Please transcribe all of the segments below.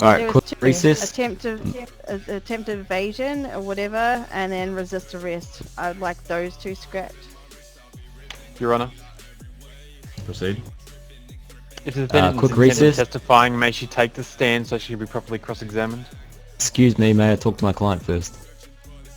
Alright, There was quick two. recess. Attempt evasion or whatever, and then resist arrest. I'd like those two scrapped. Your Honor. Proceed. If the defendant quick is intended recess. testifying, may she take the stand so she can be properly cross-examined? Excuse me, may I talk to my client first?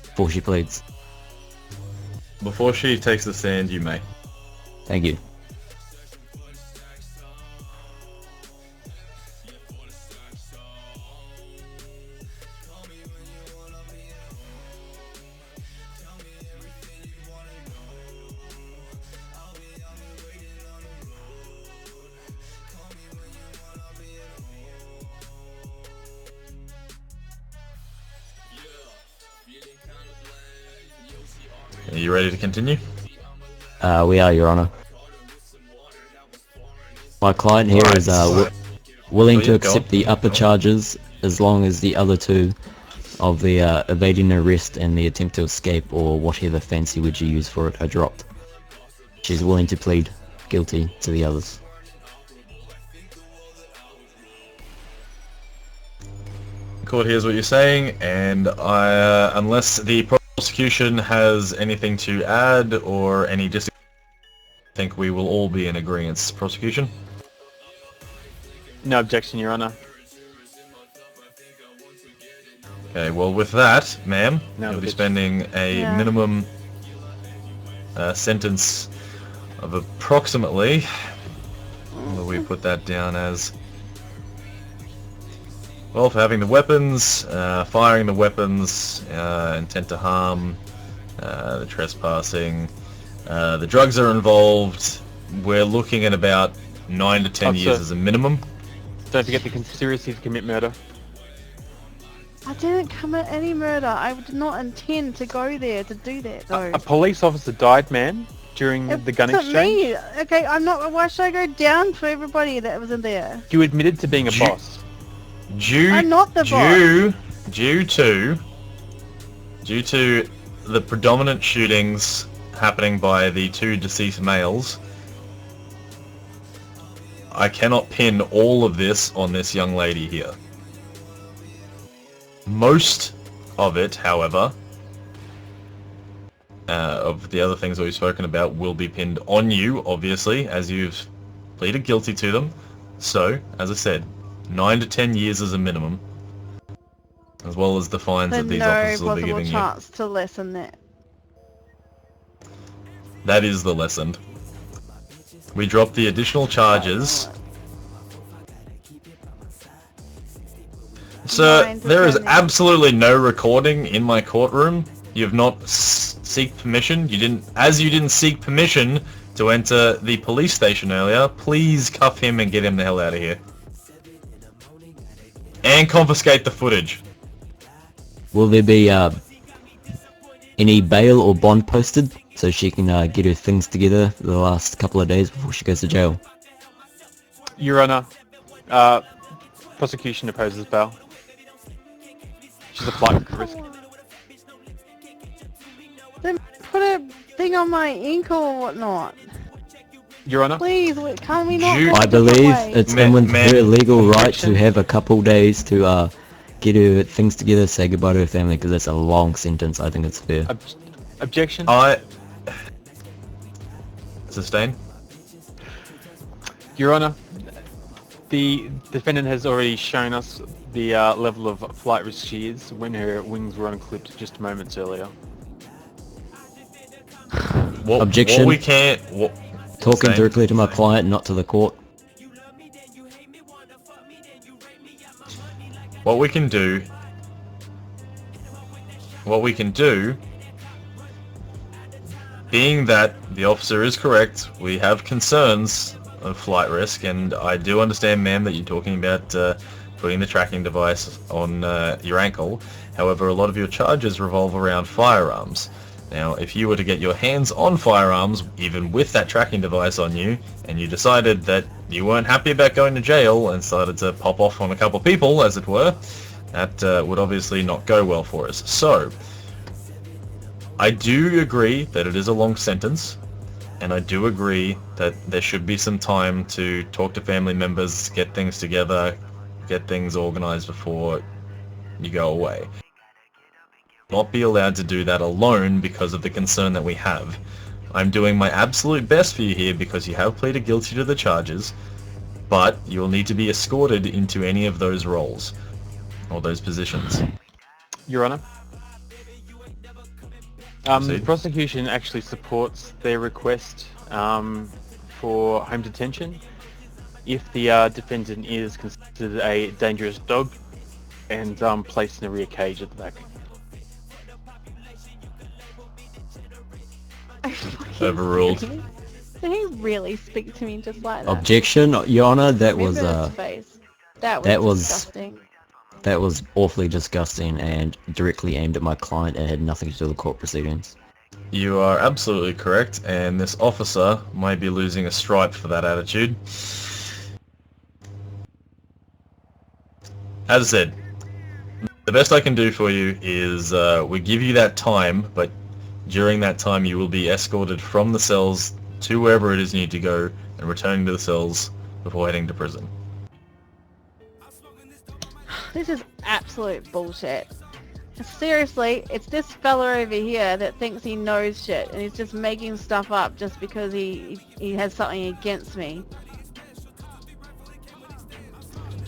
Before she pleads. Before she takes the stand, you may. Thank you. Are you ready to continue? We are, Your Honor. My client here is willing to accept the upper charges as long as the other two of the evading arrest and the attempt to escape, or whatever fancy word you use for it, are dropped. She's willing to plead guilty to the others. Court hears what you're saying, and unless the prosecution has anything to add or any disagreement, I think we will all be in agreement. Prosecution? No objection, Your Honor. Okay, well with that, ma'am, No you'll be objection. spending a minimum sentence of approximately, what will we put that down as? Well, for having the weapons, firing the weapons, intent to harm, the trespassing, the drugs are involved. We're looking at about 9 to 10 years as a minimum. Don't forget the conspiracy to commit murder. I didn't commit any murder. I did not intend to go there to do that, though. A police officer died, ma'am, during the gun It's not exchange. me. Okay, I'm not. Why should I go down for everybody that was in there? You admitted to being a boss. I'm not the boss. Due to the predominant shootings happening by the two deceased males, I cannot pin all of this on this young lady here. Most of it, however, of the other things that we've spoken about will be pinned on you, obviously, as you've pleaded guilty to them. So, as I said, 9 to 10 years as a minimum, as well as the fines that these officers will be No possible giving you. chance to lessen that. That is the lesson. We drop the additional charges. Sir, there is absolutely no recording in my courtroom. You have not seek permission. You didn't seek permission to enter the police station earlier. Please cuff him and get him the hell out of here. And confiscate the footage. Will there be any bail or bond posted so she can get her things together for the last couple of days before she goes to jail? Your Honor, prosecution opposes bail. She's a flight risk. Then put a thing on my ankle or whatnot. Your Honor? Please, can't we not? I believe it's in with her legal right to have a couple days to get her things together, say goodbye to her family, because that's a long sentence. I think it's fair. Objection? Sustain. Your Honor, the defendant has already shown us the level of flight risk she is when her wings were unclipped just moments earlier. Objection. What we can't... Talking directly to my client, not to the court. What we can do, being that the officer is correct, we have concerns of flight risk, and I do understand, ma'am, that you're talking about putting the tracking device on your ankle. However, a lot of your charges revolve around firearms. Now, if you were to get your hands on firearms, even with that tracking device on you, and you decided that you weren't happy about going to jail and started to pop off on a couple of people, as it were, that would obviously not go well for us. So, I do agree that it is a long sentence, and I do agree that there should be some time to talk to family members, get things together, get things organized before you go away. Not be allowed to do that alone because of the concern that we have. I'm doing my absolute best for you here because you have pleaded guilty to the charges, but you'll need to be escorted into any of those roles or those positions. Your Honor. The prosecution actually supports their request for home detention if the defendant is considered a dangerous dog and placed in a rear cage at the back. Overruled. Did he really speak to me just like that? Objection, Your Honor. That Remove was his face. That that was- disgusting. that was awfully disgusting and directly aimed at my client and had nothing to do with court proceedings. You are absolutely correct, and this officer might be losing a stripe for that attitude. As I said, the best I can do for you is we give you that time, but during that time you will be escorted from the cells to wherever it is you need to go and returning to the cells before heading to prison. This is absolute bullshit. Seriously, it's this fella over here that thinks he knows shit and he's just making stuff up just because he has something against me.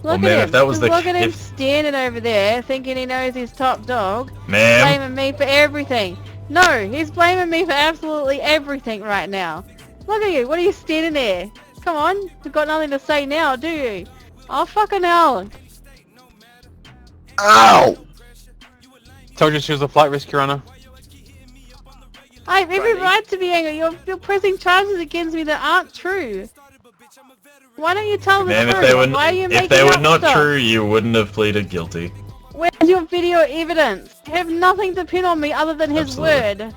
Well, Look ma'am, at him. if that was Just the- look at him if- standing over there thinking he knows he's top dog. Ma'am, Blaming me for everything. No, he's blaming me for absolutely everything right now. Look at you. What are you standing there? Come on. You've got nothing to say now, do you? Oh, fucking hell. ow! Told you she was a flight risk, Your Honor. I have every right to be angry. You're pressing charges against me that aren't true. Why don't you tell the Ma'am, truth? if they were Why are you making if they were up not stuff? true, you wouldn't have pleaded guilty. Where's your video evidence? You have nothing to pin on me other than his Absolutely. word.